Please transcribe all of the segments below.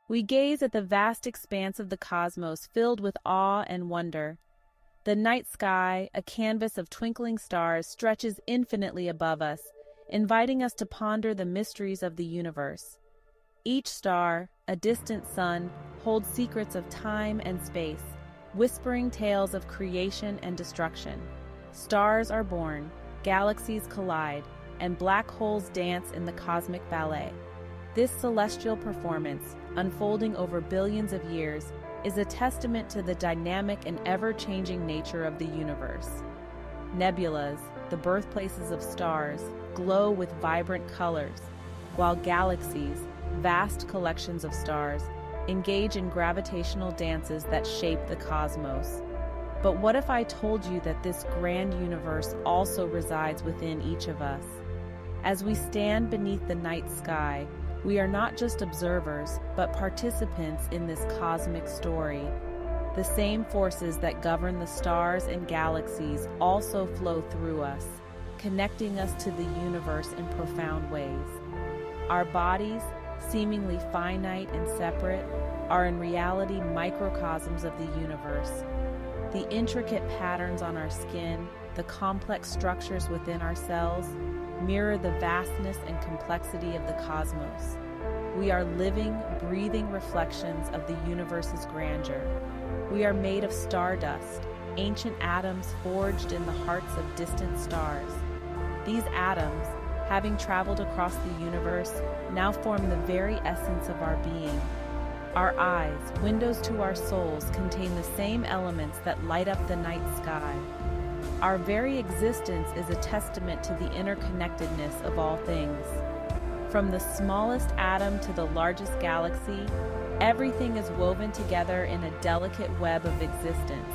We gaze at the vast expanse of the cosmos filled with awe and wonder. The night sky, a canvas of twinkling stars, stretches infinitely above us, inviting us to ponder the mysteries of the universe. Each star, a distant sun, holds secrets of time and space, whispering tales of creation and destruction. Stars are born, galaxies collide, and black holes dance in the cosmic ballet. This celestial performance, unfolding over billions of years, is a testament to the dynamic and ever-changing nature of the universe. Nebulas, the birthplaces of stars, glow with vibrant colors, while galaxies, vast collections of stars, engage in gravitational dances that shape the cosmos. But what if I told you that this grand universe also resides within each of us? As we stand beneath the night sky, we are not just observers, but participants in this cosmic story. The same forces that govern the stars and galaxies also flow through us, connecting us to the universe in profound ways. Our bodies, seemingly finite and separate, are in reality microcosms of the universe. The intricate patterns on our skin, the complex structures within our cells, mirror the vastness and complexity of the cosmos. We are living, breathing reflections of the universe's grandeur. We are made of stardust, ancient atoms forged in the hearts of distant stars. These atoms, having traveled across the universe, now form the very essence of our being. Our eyes, windows to our souls, contain the same elements that light up the night sky. Our very existence is a testament to the interconnectedness of all things. From the smallest atom to the largest galaxy, everything is woven together in a delicate web of existence.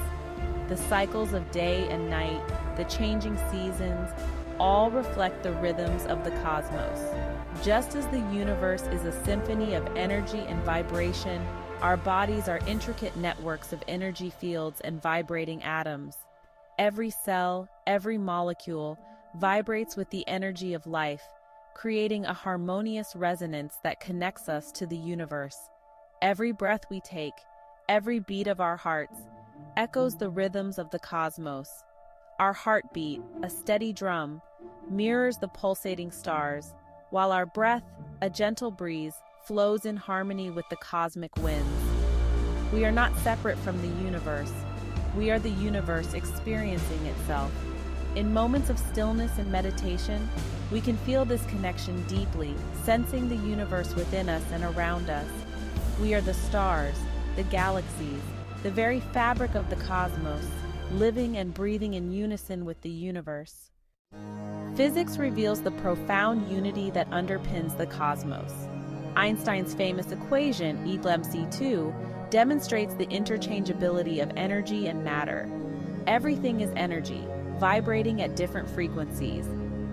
The cycles of day and night, the changing seasons, all reflect the rhythms of the cosmos. Just as the universe is a symphony of energy and vibration, our bodies are intricate networks of energy fields and vibrating atoms. Every cell, every molecule, vibrates with the energy of life, creating a harmonious resonance that connects us to the universe. Every breath we take, every beat of our hearts, echoes the rhythms of the cosmos. Our heartbeat, a steady drum, mirrors the pulsating stars, while our breath, a gentle breeze, flows in harmony with the cosmic winds. We are not separate from the universe. We are the universe experiencing itself. In moments of stillness and meditation, we can feel this connection deeply, sensing the universe within us and around us. We are the stars, the galaxies, the very fabric of the cosmos, living and breathing in unison with the universe. Physics reveals the profound unity that underpins the cosmos. Einstein's famous equation, E = mc2, demonstrates the interchangeability of energy and matter. Everything is energy, vibrating at different frequencies.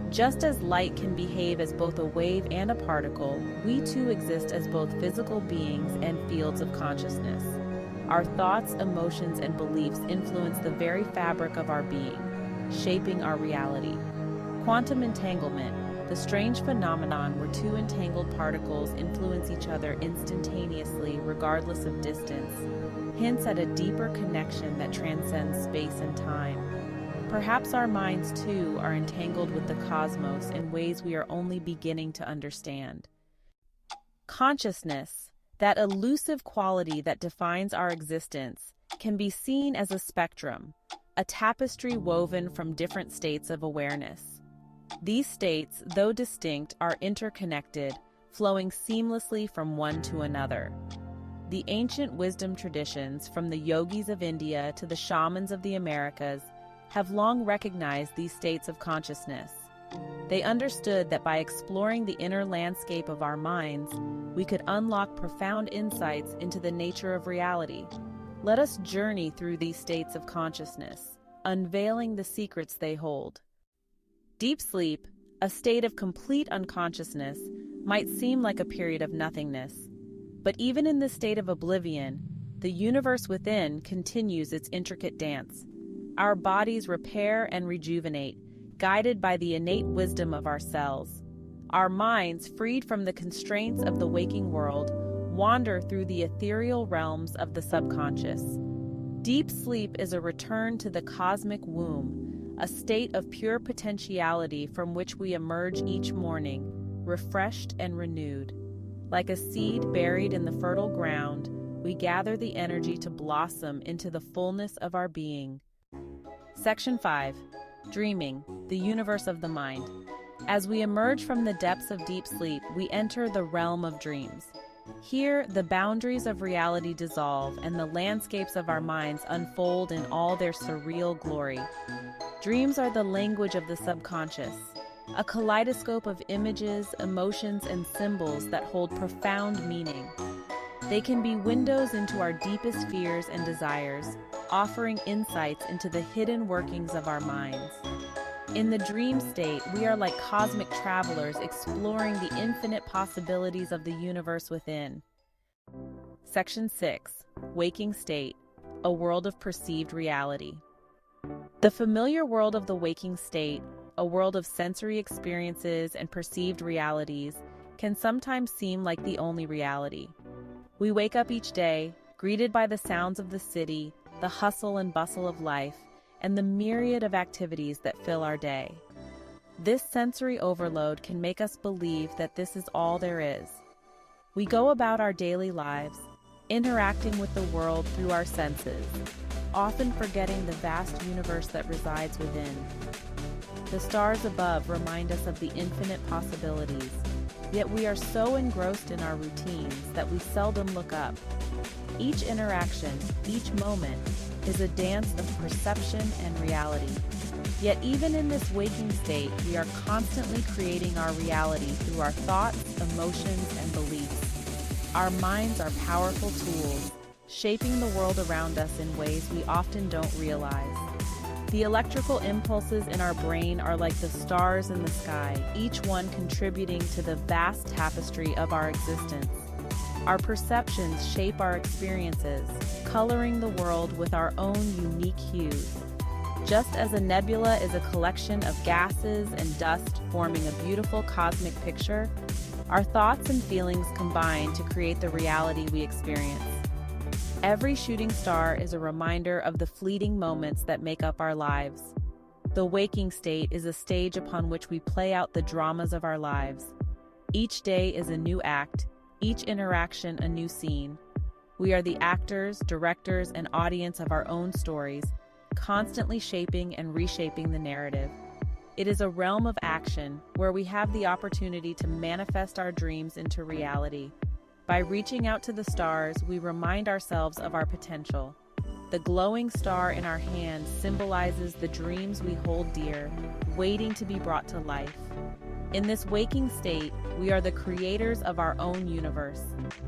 Just as light can behave as both a wave and a particle, we too exist as both physical beings and fields of consciousness. Our thoughts, emotions, and beliefs influence the very fabric of our being, shaping our reality. Quantum entanglement, the strange phenomenon where two entangled particles influence each other instantaneously regardless of distance, hints at a deeper connection that transcends space and time. Perhaps our minds too are entangled with the cosmos in ways we are only beginning to understand. Consciousness, that elusive quality that defines our existence, can be seen as a spectrum, a tapestry woven from different states of awareness. These states, though distinct, are interconnected, flowing seamlessly from one to another. The ancient wisdom traditions, from the yogis of India to the shamans of the Americas, have long recognized these states of consciousness. They understood that by exploring the inner landscape of our minds, we could unlock profound insights into the nature of reality. Let us journey through these states of consciousness, unveiling the secrets they hold. Deep sleep, a state of complete unconsciousness, might seem like a period of nothingness. But even in this state of oblivion, the universe within continues its intricate dance. Our bodies repair and rejuvenate, guided by the innate wisdom of our cells. Our minds, freed from the constraints of the waking world, wander through the ethereal realms of the subconscious. Deep sleep is a return to the cosmic womb, a state of pure potentiality from which we emerge each morning, refreshed and renewed. Like a seed buried in the fertile ground, we gather the energy to blossom into the fullness of our being. Section 5. Dreaming, the universe of the mind. As we emerge from the depths of deep sleep, we enter the realm of dreams. Here, the boundaries of reality dissolve and the landscapes of our minds unfold in all their surreal glory. Dreams are the language of the subconscious, a kaleidoscope of images, emotions, and symbols that hold profound meaning. They can be windows into our deepest fears and desires, offering insights into the hidden workings of our minds. In the dream state, we are like cosmic travelers exploring the infinite possibilities of the universe within. Section 6. Waking state, a world of perceived reality. The familiar world of the waking state, a world of sensory experiences and perceived realities, can sometimes seem like the only reality. We wake up each day, greeted by the sounds of the city, the hustle and bustle of life, and the myriad of activities that fill our day. This sensory overload can make us believe that this is all there is. We go about our daily lives, interacting with the world through our senses, often forgetting the vast universe that resides within. The stars above remind us of the infinite possibilities, yet we are so engrossed in our routines that we seldom look up. Each interaction, each moment, is a dance of perception and reality. Yet even in this waking state, we are constantly creating our reality through our thoughts, emotions, and beliefs. Our minds are powerful tools, shaping the world around us in ways we often don't realize. The electrical impulses in our brain are like the stars in the sky, each one contributing to the vast tapestry of our existence. Our perceptions shape our experiences, coloring the world with our own unique hues. Just as a nebula is a collection of gases and dust forming a beautiful cosmic picture, our thoughts and feelings combine to create the reality we experience. Every shooting star is a reminder of the fleeting moments that make up our lives. The waking state is a stage upon which we play out the dramas of our lives. Each day is a new act, each interaction a new scene. We are the actors, directors, and audience of our own stories, constantly shaping and reshaping the narrative. It is a realm of action where we have the opportunity to manifest our dreams into reality. By reaching out to the stars, we remind ourselves of our potential. The glowing star in our hand symbolizes the dreams we hold dear, waiting to be brought to life. In this waking state, we are the creators of our own universe,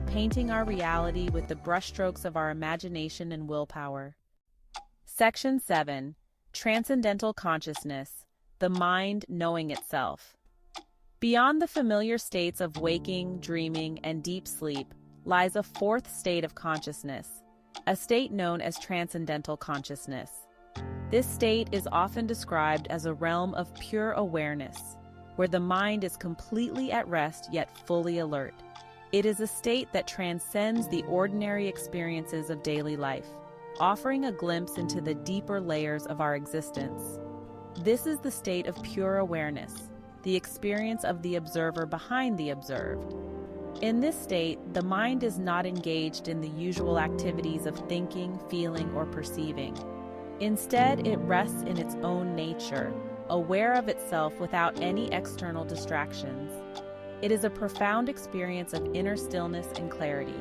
painting our reality with the brushstrokes of our imagination and willpower. Section 7. Transcendental Consciousness, the mind knowing itself. Beyond the familiar states of waking, dreaming, and deep sleep lies a fourth state of consciousness, a state known as transcendental consciousness. This state is often described as a realm of pure awareness, where the mind is completely at rest yet fully alert. It is a state that transcends the ordinary experiences of daily life, offering a glimpse into the deeper layers of our existence. This is the state of pure awareness, the experience of the observer behind the observed. In this state, the mind is not engaged in the usual activities of thinking, feeling, or perceiving. Instead, it rests in its own nature, aware of itself without any external distractions. It is a profound experience of inner stillness and clarity.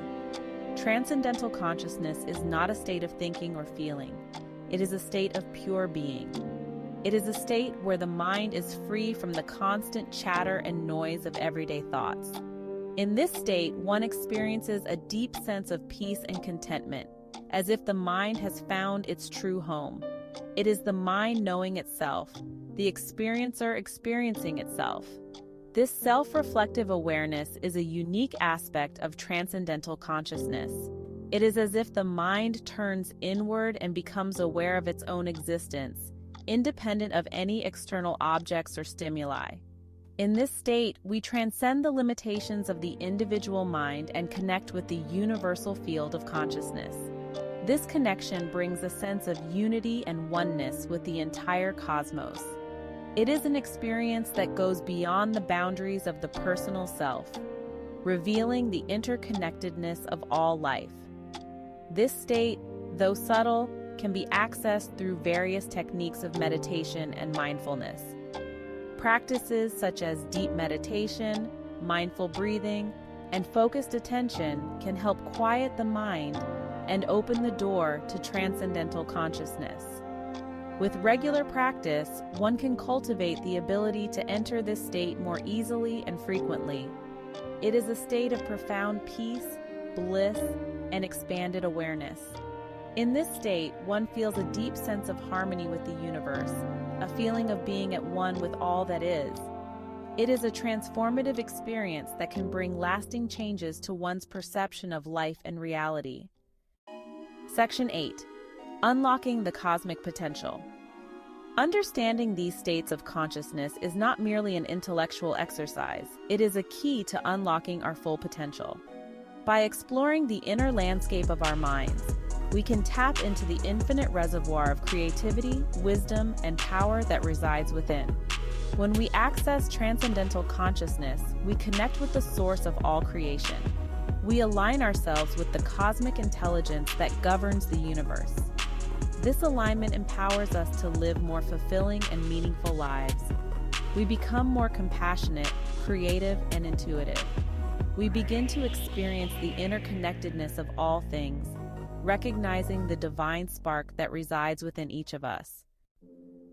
Transcendental consciousness is not a state of thinking or feeling. It is a state of pure being. It is a state where the mind is free from the constant chatter and noise of everyday thoughts. In this state, one experiences a deep sense of peace and contentment, as if the mind has found its true home. It is the mind knowing itself, the experiencer experiencing itself. This self-reflective awareness is a unique aspect of transcendental consciousness. It is as if the mind turns inward and becomes aware of its own existence, independent of any external objects or stimuli. In this state, we transcend the limitations of the individual mind and connect with the universal field of consciousness. This connection brings a sense of unity and oneness with the entire cosmos. It is an experience that goes beyond the boundaries of the personal self, revealing the interconnectedness of all life. This state, though subtle, can be accessed through various techniques of meditation and mindfulness. Practices such as deep meditation, mindful breathing, and focused attention can help quiet the mind and open the door to transcendental consciousness. With regular practice, one can cultivate the ability to enter this state more easily and frequently. It is a state of profound peace, bliss, and expanded awareness. In this state, one feels a deep sense of harmony with the universe, a feeling of being at one with all that is. It is a transformative experience that can bring lasting changes to one's perception of life and reality. Section 8. Unlocking the cosmic potential. Understanding these states of consciousness is not merely an intellectual exercise, it is a key to unlocking our full potential. By exploring the inner landscape of our minds, we can tap into the infinite reservoir of creativity, wisdom, and power that resides within. When we access transcendental consciousness, we connect with the source of all creation. We align ourselves with the cosmic intelligence that governs the universe. This alignment empowers us to live more fulfilling and meaningful lives. We become more compassionate, creative, and intuitive. We begin to experience the interconnectedness of all things, recognizing the divine spark that resides within each of us.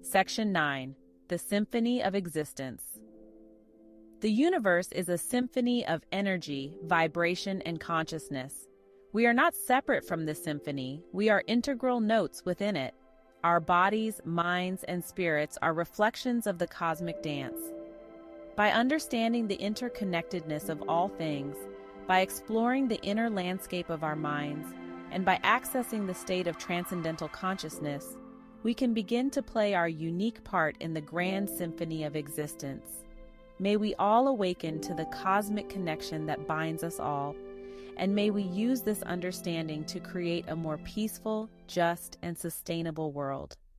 Section 9. The Symphony of Existence. The universe is a symphony of energy, vibration, and consciousness. We are not separate from this symphony, we are integral notes within it. Our bodies, minds, and spirits are reflections of the cosmic dance. By understanding the interconnectedness of all things, by exploring the inner landscape of our minds, and by accessing the state of transcendental consciousness, we can begin to play our unique part in the grand symphony of existence. May we all awaken to the cosmic connection that binds us all, and may we use this understanding to create a more peaceful, just, and sustainable world.